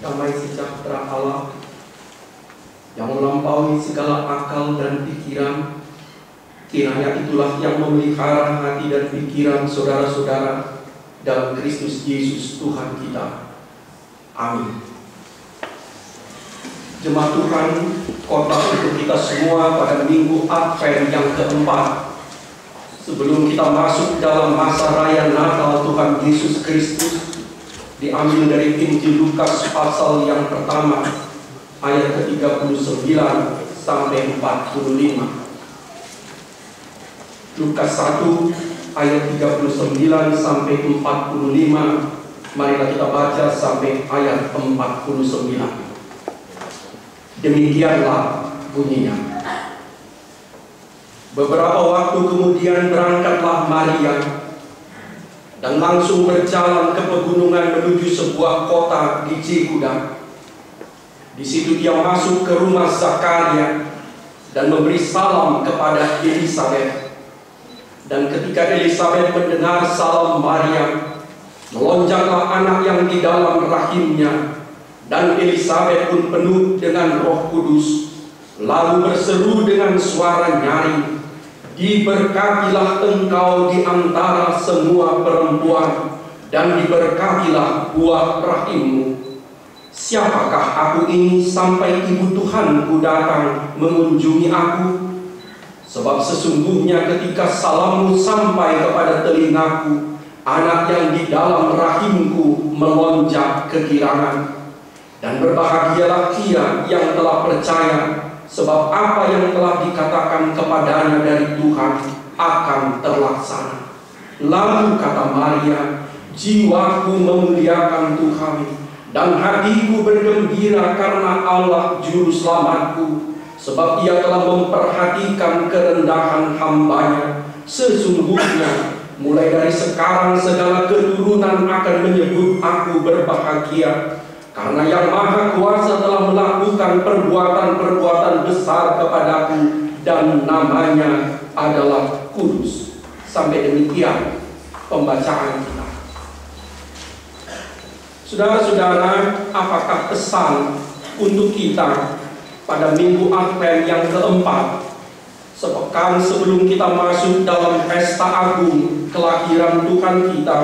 damai sejahtera Allah yang melampaui segala akal dan pikiran, kiranya itulah yang memelihara hati dan pikiran saudara-saudara dalam Kristus Yesus Tuhan kita. Amin. Jemaat Tuhan, khotbah untuk kita semua pada minggu Advent yang keempat, sebelum kita masuk dalam masa raya Natal Tuhan Yesus Kristus, diambil dari Injil Lukas pasal yang pertama, ayat ke-39 sampai 45. Lukas 1 ayat 39 sampai 45. Marilah kita baca sampai ayat 49. Demikianlah bunyinya. Beberapa waktu kemudian berangkatlah Maria dan langsung berjalan ke pegunungan menuju sebuah kota di Yehuda. Di situ dia masuk ke rumah Zakaria dan memberi salam kepada Elisabet. Dan ketika Elisabet mendengar salam Maria, melonjaklah anak yang di dalam rahimnya, dan Elisabet pun penuh dengan Roh Kudus, lalu berseru dengan suara nyaring, "Diberkatilah engkau di antara semua perempuan, dan diberkatilah buah rahimmu. Siapakah aku ini sampai ibu Tuhanku datang mengunjungi aku? Sebab sesungguhnya ketika salammu sampai kepada telingaku, anak yang di dalam rahimku melonjak kegirangan. Dan berbahagialah ia yang telah percaya, sebab apa yang telah dikatakan kepadanya dari Tuhan akan terlaksana." Lalu kata Maria, "Jiwaku memuliakan Tuhan, dan hatiku bergembira karena Allah Juru Selamatku, sebab ia telah memperhatikan kerendahan hamba-Nya. Sesungguhnya mulai dari sekarang segala keturunan akan menyebut aku berbahagia, karena Yang Maha Kuasa telah melakukan perbuatan-perbuatan besar kepadaku, dan namanya adalah kudus." Sampai demikian pembacaan kita. Saudara-saudara, apakah pesan untuk kita pada minggu Advent yang keempat, sepekan sebelum kita masuk dalam pesta agung kelahiran Tuhan kita,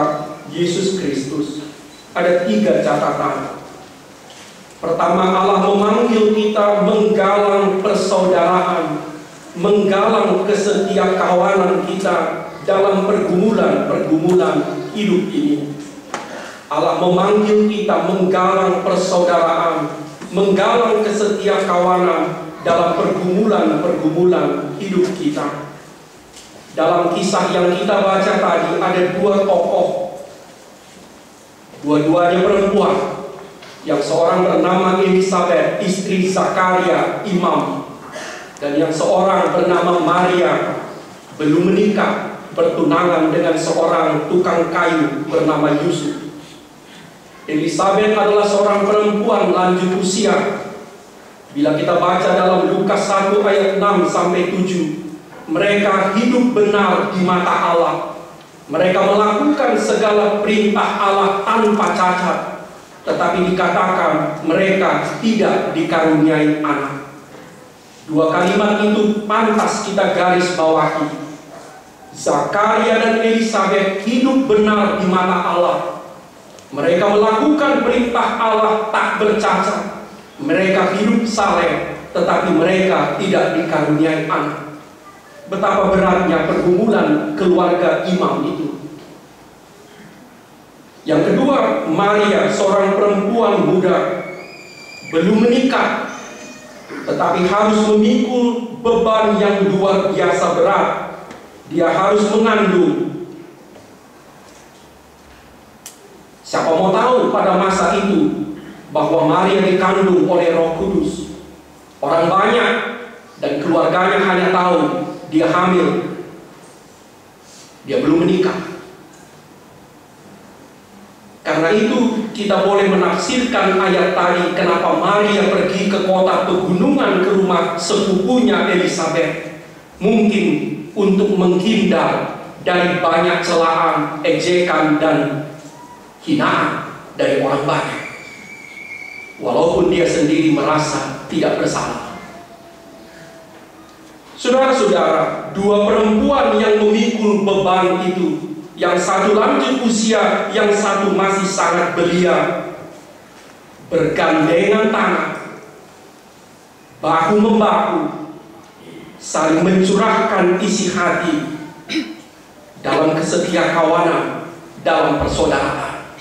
Yesus Kristus? Ada 3 catatan. Pertama, Allah memanggil kita menggalang persaudaraan, menggalang kesetiakawanan kita dalam pergumulan hidup ini. Allah memanggil kita menggalang persaudaraan, menggalang kesetiakawanan dalam pergumulan hidup kita. Dalam kisah yang kita baca tadi ada 2 tokoh, dua-duanya perempuan. Yang seorang bernama Elisabet, istri Zakaria, imam, dan yang seorang bernama Maria, belum menikah, bertunangan dengan seorang tukang kayu bernama Yusuf. Elisabet adalah seorang perempuan lanjut usia. Bila kita baca dalam Lukas 1 ayat 6 sampai 7, mereka hidup benar di mata Allah. Mereka melakukan segala perintah Allah tanpa cacat, tetapi dikatakan mereka tidak dikaruniai anak. 2 kalimat itu pantas kita garis bawahi. Zakaria dan Elisabet hidup benar di mata Allah. Mereka melakukan perintah Allah tak bercacat. Mereka hidup saleh, tetapi mereka tidak dikaruniai anak. Betapa beratnya pergumulan keluarga imam itu. Yang kedua, Maria, seorang perempuan muda, belum menikah, tetapi harus memikul beban yang luar biasa berat. Dia harus mengandung. Siapa mau tahu pada masa itu bahwa Maria dikandung oleh Roh Kudus? Orang banyak dan keluarganya hanya tahu dia hamil, dia belum menikah. Karena itu kita boleh menafsirkan ayat tadi, kenapa Maria pergi ke kota pegunungan ke rumah sepupunya Elisabet. Mungkin untuk menghindar dari banyak celaan, ejekan, dan hinaan dari orang banyak. walaupun dia sendiri merasa tidak bersalah. Saudara-saudara, dua perempuan yang memikul beban itu, yang satu lanjut usia, yang satu masih sangat belia, bergandengan tangan, bahu-membahu, saling mencurahkan isi hati dalam kesetia kawanan, dalam persaudaraan.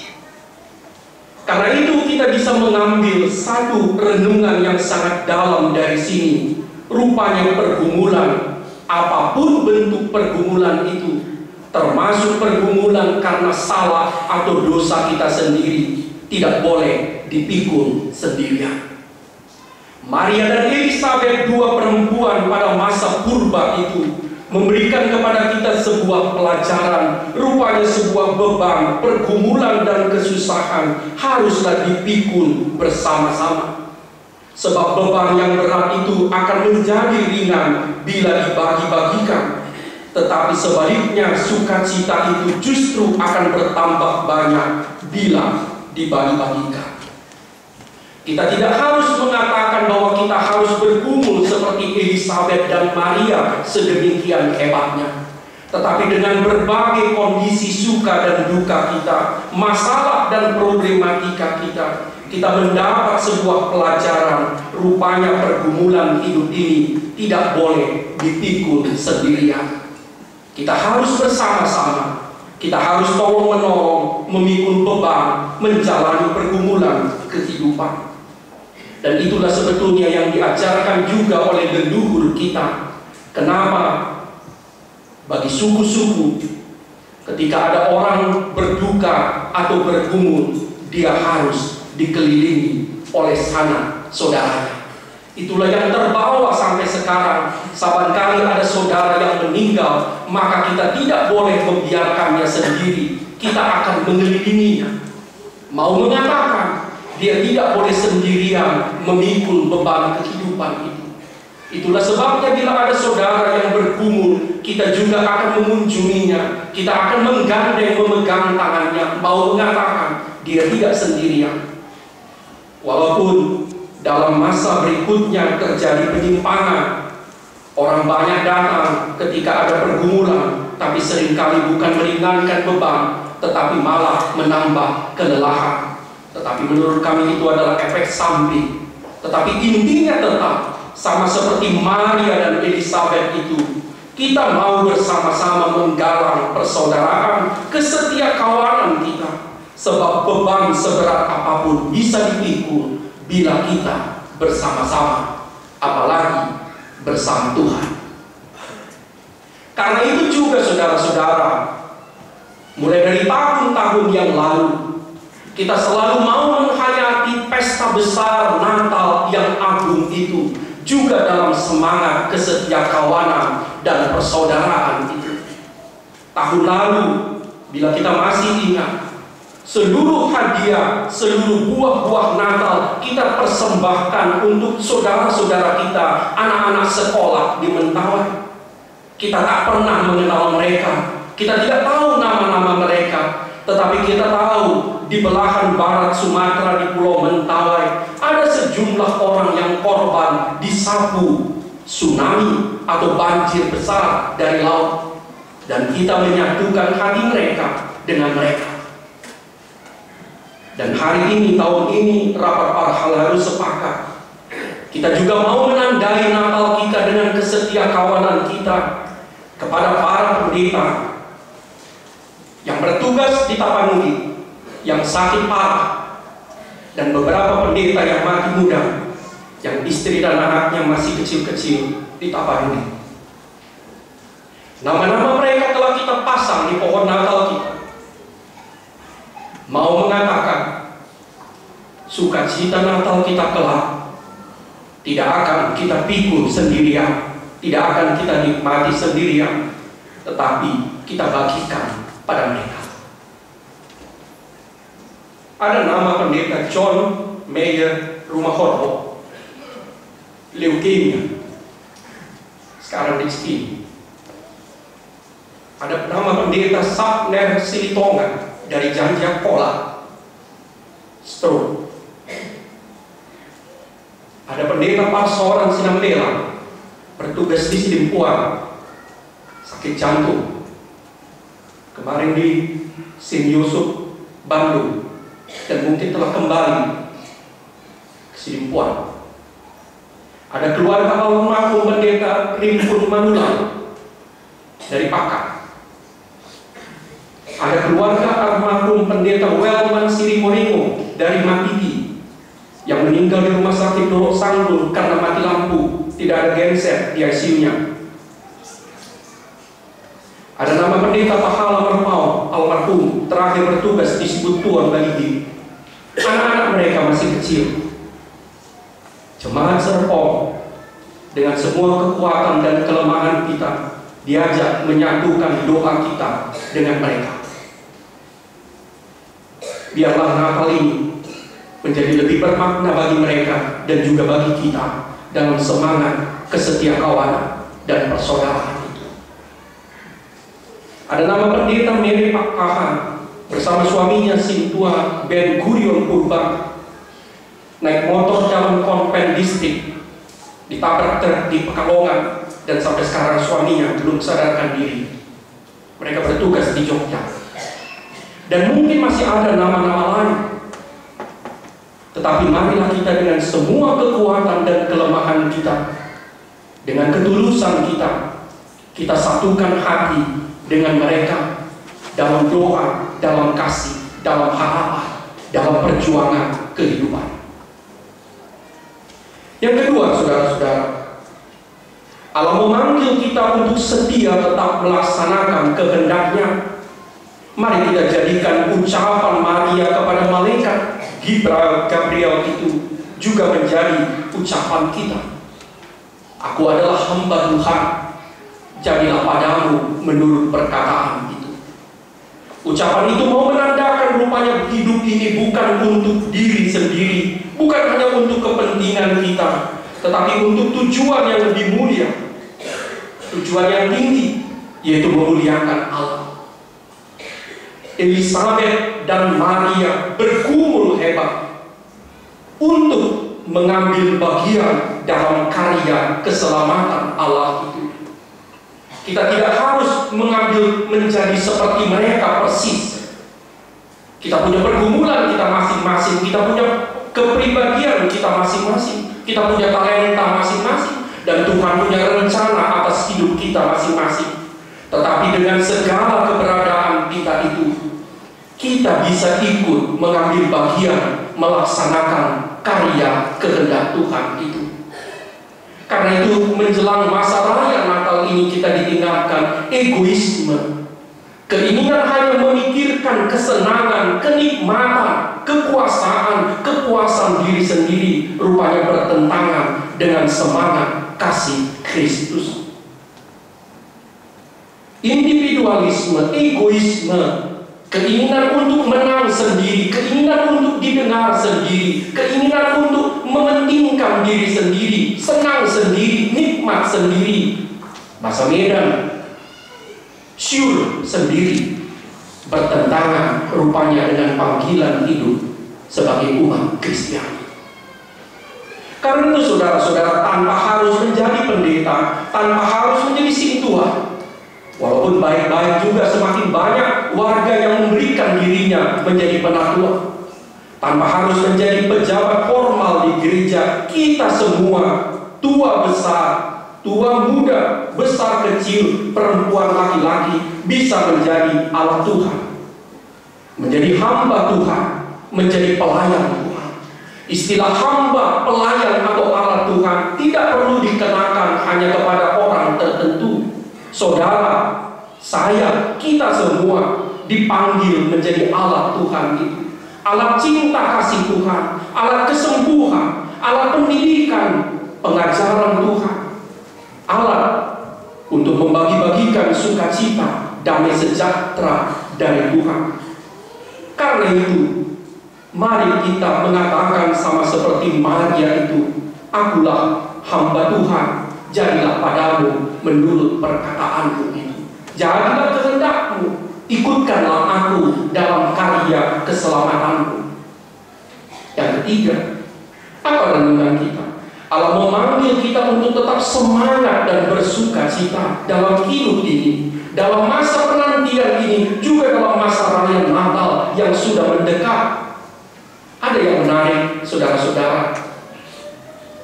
Karena itu kita bisa mengambil satu renungan yang sangat dalam dari sini. Rupanya pergumulan, apapun bentuk pergumulan itu, termasuk pergumulan karena salah atau dosa kita sendiri, tidak boleh dipikul sendirian. Maria dan Elizabeth, dua perempuan pada masa purba itu, memberikan kepada kita sebuah pelajaran. Rupanya sebuah beban, pergumulan dan kesusahan haruslah dipikul bersama-sama. Sebab beban yang berat itu akan menjadi ringan bila dibagi-bagikan. Tetapi sebaliknya sukacita itu justru akan bertambah banyak bila dibagi-bagikan. Kita tidak harus mengatakan bahwa kita harus bergumul seperti Elizabeth dan Maria sedemikian hebatnya. Tetapi dengan berbagai kondisi suka dan duka kita, masalah dan problematika kita, kita mendapat sebuah pelajaran. Rupanya pergumulan hidup ini tidak boleh dipikul sendirian. Kita harus bersama-sama. Kita harus tolong-menolong, memikul beban, menjalani pergumulan kehidupan. Dan itulah sebetulnya yang diajarkan juga oleh leluhur kita. Kenapa? Bagi suku-suku, ketika ada orang berduka atau bergumul, dia harus dikelilingi oleh sanak saudaranya. Itulah yang terbawa sampai sekarang. Saban kali ada saudara yang meninggal, maka kita tidak boleh membiarkannya sendiri. Kita akan mengelilinginya. Mau mengatakan, dia tidak boleh sendirian memikul beban kehidupan itu. Itulah sebabnya bila ada saudara yang bergumul, kita juga akan mengunjunginya. Kita akan menggandeng, memegang tangannya, mau mengatakan dia tidak sendirian. Walaupun dalam masa berikutnya terjadi penyimpangan, orang banyak datang ketika ada pergumulan, tapi seringkali bukan meringankan beban, tetapi malah menambah kelelahan. Tetapi menurut kami itu adalah efek samping. Tetapi intinya tetap sama seperti Maria dan Elizabeth itu, kita mau bersama-sama menggalang persaudaraan, kesetia kawanan kita. Sebab beban seberat apapun bisa dipikul bila kita bersama-sama, apalagi bersama Tuhan. Karena itu juga saudara-saudara, mulai dari tahun-tahun yang lalu, kita selalu mau menghayati pesta besar Natal yang agung itu, juga dalam semangat kesetia kawanan dan persaudaraan itu. Tahun lalu, bila kita masih ingat, seluruh hadiah, seluruh buah-buah Natal kita persembahkan untuk saudara-saudara kita, anak-anak sekolah di Mentawai. Kita tak pernah mengenal mereka, kita tidak tahu nama-nama mereka, tetapi kita tahu di belahan barat Sumatera, di Pulau Mentawai, ada sejumlah orang yang korban disapu tsunami atau banjir besar dari laut. Dan kita menyatukan hati mereka dengan mereka. Dan hari ini, tahun ini, rapat para halaru sepakat. Kita juga mau menandai Natal kita dengan kesetia kawanan kita kepada para pendeta yang bertugas di Tapanuli, yang sakit parah, dan beberapa pendeta yang mati muda, yang istri dan anaknya masih kecil-kecil di Tapanuli. Nama-nama mereka telah kita pasang di pohon Natal kita. Mau mengatakan, sukacita Natal kita kelak tidak akan kita pikul sendirian, tidak akan kita nikmati sendirian, tetapi kita bagikan pada mereka. Ada nama pendeta John Mayer Rumahorho, leukemia, sekarang di sini. Ada nama pendeta Sapner Silitonga dari Janjiakola, stroke. Ada pendeta Pastoran Sinambela bertugas di Sidimpuan, sakit jantung. Kemarin di Sim Yusuf, Bandung, dan mungkin telah kembali ke Sidimpuan. Ada keluarga almarhum pendeta Rimpun Manulang dari Pakar. Ada keluarga almarhum pendeta Welman Sirimoringo dari Matiti yang meninggal di rumah sakit Doro Sanggul karena mati lampu, tidak ada genset di ICU-nya. Ada nama pendeta Pahala Merpau almarhum terakhir bertugas di Sibutuan Baligi. Anak-anak mereka masih kecil. Jemaat Serpong dengan semua kekuatan dan kelemahan kita diajak menyatukan doa kita dengan mereka. Biarlah Natal ini menjadi lebih bermakna bagi mereka dan juga bagi kita dalam semangat kesetiakawanan dan persaudaraan itu. Ada nama pendeta Mary Pakahan bersama suaminya Sintua Ben Gurion Purba naik motor dalam konven distrik, ditabrak truk di Pekalongan, dan sampai sekarang suaminya belum sadarkan diri. Mereka bertugas di Jogja. Dan mungkin masih ada nama-nama lain. Tetapi marilah kita dengan semua kekuatan dan kelemahan kita, dengan ketulusan kita satukan hati dengan mereka dalam doa, dalam kasih, dalam harapan, dalam perjuangan kehidupan. Yang kedua, saudara-saudara, Allah memanggil kita untuk setia tetap melaksanakan kehendak-Nya. Mari kita jadikan ucapan Maria kepada malaikat Gabriel itu juga menjadi ucapan kita. Aku adalah hamba Tuhan, jadilah padamu menurut perkataan itu. Ucapan itu mau menandakan rupanya hidup ini bukan untuk diri sendiri, bukan hanya untuk kepentingan kita, tetapi untuk tujuan yang lebih mulia, tujuan yang tinggi, yaitu memuliakan Allah. Elizabeth dan Maria bergumul hebat untuk mengambil bagian dalam karya keselamatan Allah itu. Kita tidak harus menjadi seperti mereka persis. Kita punya pergumulan kita masing-masing, kita punya kepribadian kita masing-masing, kita punya talenta masing-masing, dan Tuhan punya rencana atas hidup kita masing-masing. Tetapi dengan segala keberadaan kita itu, kita bisa ikut mengambil bagian melaksanakan karya kehendak Tuhan itu. Karena itu menjelang masa raya Natal ini kita ditinggalkan egoisme, keinginan hanya memikirkan kesenangan, kenikmatan, kepuasan diri sendiri, rupanya bertentangan dengan semangat kasih Kristus. Individualisme, egoisme, keinginan untuk menang sendiri, keinginan untuk didengar sendiri, keinginan untuk mementingkan diri sendiri, senang sendiri, nikmat sendiri, bahasa Medan, syur sendiri, bertentangan rupanya dengan panggilan hidup sebagai umat Kristiani. Karena itu saudara-saudara, tanpa harus menjadi pendeta, tanpa harus menjadi sintua, walaupun baik-baik juga semakin banyak warga yang memberikan dirinya menjadi penatua, tanpa harus menjadi pejabat formal di gereja, kita semua, tua besar, tua muda, besar kecil, perempuan laki-laki, bisa menjadi alat Tuhan, menjadi hamba Tuhan, menjadi pelayan Tuhan. Istilah hamba, pelayan atau alat Tuhan tidak perlu dikenakan hanya kepada orang tertentu. Saudara, saya, kita semua dipanggil menjadi alat Tuhan itu. Alat cinta kasih Tuhan, alat kesembuhan, alat pendidikan, pengajaran Tuhan, alat untuk membagi-bagikan sukacita, damai sejahtera dari Tuhan. Karena itu, mari kita mengatakan sama seperti Maria itu, akulah hamba Tuhan, jadilah padamu menurut perkataanmu itu. Jadilah kehendakmu, ikutkanlah aku dalam karya keselamatanmu. Yang ketiga, apa renungan kita? Allah memanggil kita untuk tetap semangat dan bersuka cita dalam hidup ini, dalam masa penantian ini, juga dalam masa raya Natal yang sudah mendekat. Ada yang menarik, saudara-saudara.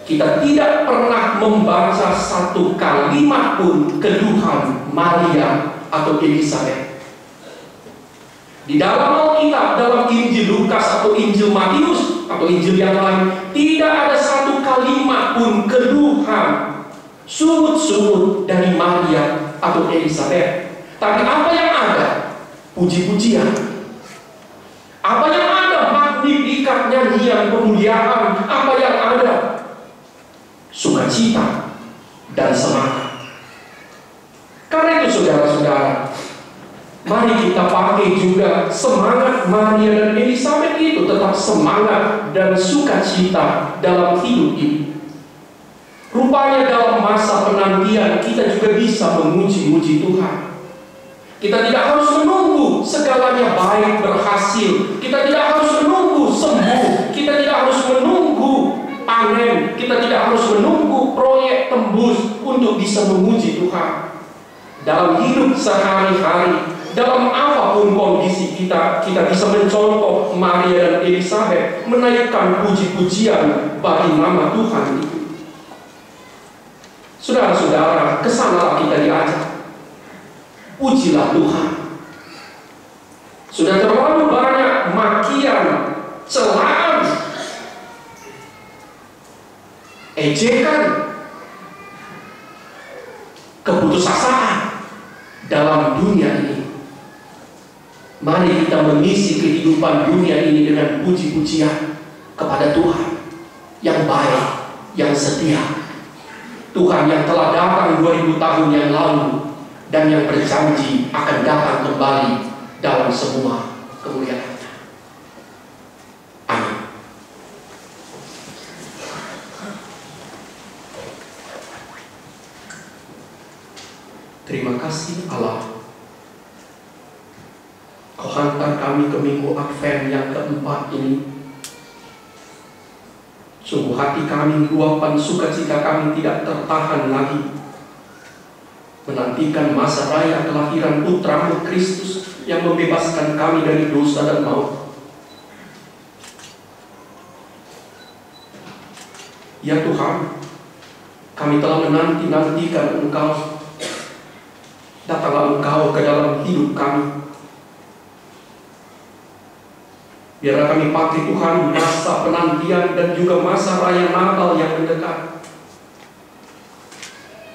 Kita tidak pernah membaca satu kalimat pun keluhan Maria atau Elizabeth. Di dalam Alkitab, dalam Injil Lukas atau Injil Matius atau Injil yang lain, tidak ada satu kalimat pun keluhan, sungut-sungut dari Maria atau Elizabeth. Tapi apa yang ada? Puji-pujian. Apa yang ada? Magnifikat, nyanyian, pemuliaan. Apa yang ada? Sukacita dan semangat. Karena itu saudara-saudara, mari kita pakai juga semangat Maria dan Elizabeth itu, tetap semangat dan sukacita dalam hidup ini. Rupanya dalam masa penantian kita juga bisa memuji-muji Tuhan. Kita tidak harus menunggu segalanya baik, berhasil. Kita tidak harus menunggu sembuh. Kita tidak harus menunggu panen. Kita tidak harus menunggu proyek tembus untuk bisa memuji Tuhan. Dalam hidup sehari-hari, dalam apapun kondisi kita bisa mencontoh Maria dan Elizabeth menaikkan puji-pujian bagi nama Tuhan itu. Saudara-saudara, kesanalah kita diajak. Pujilah Tuhan. Sudah terlalu banyak makian, celaan, ejekan, keputusasaan dalam dunia ini. Mari kita mengisi kehidupan dunia ini dengan puji-pujian kepada Tuhan yang baik, yang setia. Tuhan yang telah datang 2000 tahun yang lalu dan yang berjanji akan datang kembali dalam semua kemuliaan-Nya. Amin. Terima kasih Allah, Kau hantar kami ke minggu Advent yang keempat ini. Sungguh hati kami, luapan sukacita kami tidak tertahan lagi, menantikan masa raya kelahiran Putra-Mu Kristus yang membebaskan kami dari dosa dan maut. Ya Tuhan, kami telah menanti-nantikan Engkau. Datanglah Engkau ke dalam hidup kami. Biarlah kami pakai Tuhan masa penantian dan juga masa raya Natal yang mendekat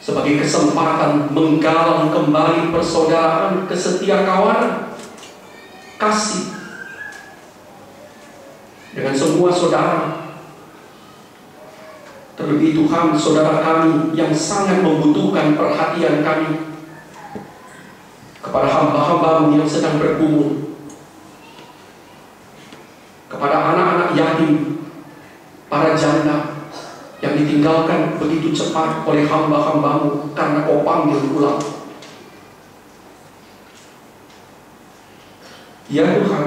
sebagai kesempatan menggalang kembali persaudaraan, kesetiakawanan, kasih dengan semua saudara. Terlebih Tuhan, saudara kami yang sangat membutuhkan perhatian kami, kepada hamba-hamba-Mu yang sedang bergumul, kepada anak-anak yatim, para janda yang ditinggalkan begitu cepat oleh hamba-hamba-Mu karena Kau panggil pulang. Ya Tuhan,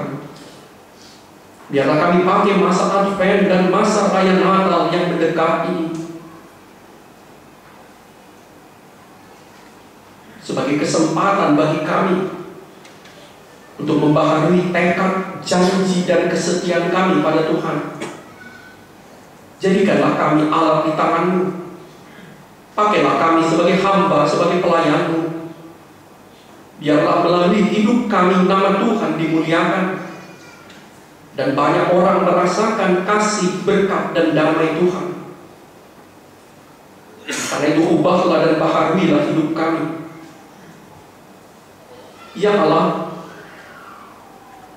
biarlah kami pakai masa Advent dan masa raya Natal yang mendekat ini sebagai kesempatan bagi kami untuk membaharui tekad, janji, dan kesetiaan kami pada Tuhan. Jadikanlah kami alat di tangan-Mu. Pakailah kami sebagai hamba, sebagai pelayan-Mu. Biarlah melalui hidup kami nama Tuhan dimuliakan, dan banyak orang merasakan kasih, berkat, dan damai Tuhan. Karena itu ubahlah dan baharuilah hidup kami. Ya Allah,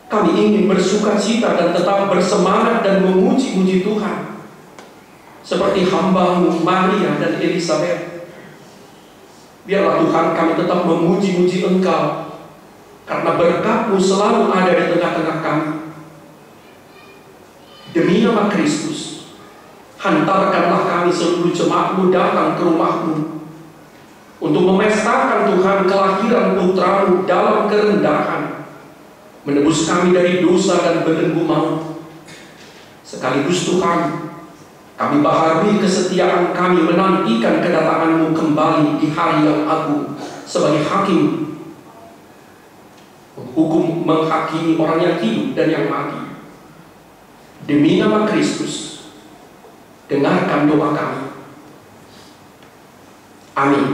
kami ingin bersukacita dan tetap bersemangat dan memuji-muji Tuhan seperti hamba-Mu Maria dan Elizabeth. Biarlah Tuhan kami tetap memuji-muji Engkau, karena berkat-Mu selalu ada di tengah-tengah kami. Demi nama Kristus, hantarkanlah kami seluruh jemaat-Mu datang ke rumah-Mu untuk memestakan Tuhan kelahiran Putra-Mu dalam kerendahan, menebus kami dari dosa dan belenggu maut. Sekaligus Tuhan, Kami baharui kesetiaan kami menantikan kedatangan-Mu kembali di hari yang agung sebagai hakim, menghukum, menghakimi orang yang hidup dan yang mati. Demi nama Kristus, dengarkan doa kami. Amin.